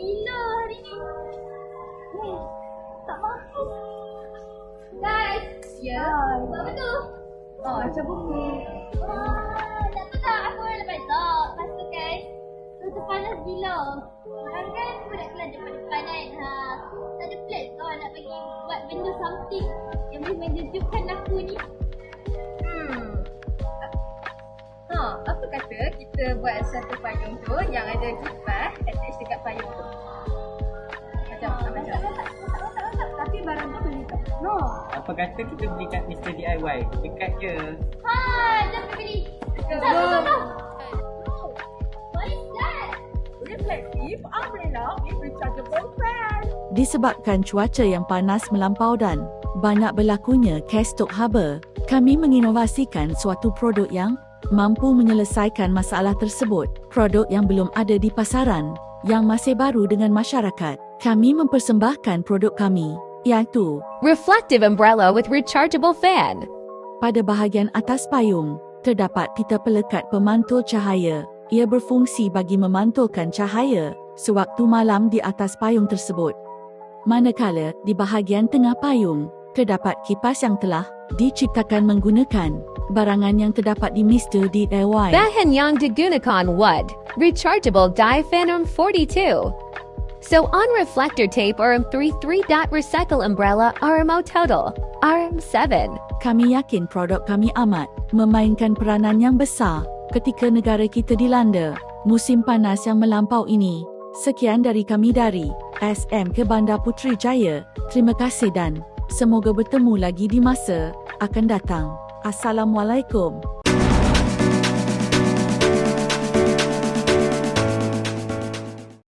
gila hari ni. Tak mampu. Guys. Ya. Buat apa tu? Macam buku. Tak tahu tak aku orang lepas tak. Lepas tu guys. Tu panas gila. Orang kan budak kelas depan-depan kan. Tak ada plan tau nak bagi buat benda something yang boleh menjejukkan aku ni. Apa kata kita buat satu payung tu yang ada kipas attach dekat payung tu. Macam. Tapi barang tu beli kat no. Apa kata kita beli kat Mr. DIY? Dekat je. Jom pergi beli. Jom. What is that? Reflective umbrella with rechargeable fan. Disebabkan cuaca yang panas melampau dan banyak berlakunya caustic haba, kami menginovasikan suatu produk yang mampu menyelesaikan masalah tersebut. Produk yang belum ada di pasaran, yang masih baru dengan masyarakat. Kami mempersembahkan produk kami, iaitu reflective umbrella with rechargeable fan. Pada bahagian atas payung, terdapat pita pelekat pemantul cahaya. Ia berfungsi bagi memantulkan cahaya sewaktu malam di atas payung tersebut. Manakala di bahagian tengah payung, terdapat kipas yang telah diciptakan menggunakan barangan yang terdapat di Mr. DIY. Bahan yang digunakan wood, rechargeable diaphanum 42. So on reflector tape RM3 3-dot recycle umbrella RMO total, RM7. Kami yakin produk kami amat memainkan peranan yang besar ketika negara kita dilanda musim panas yang melampau ini. Sekian dari kami dari SMK Bandar Puteri Jaya. Terima kasih dan semoga bertemu lagi di masa akan datang. Assalamualaikum.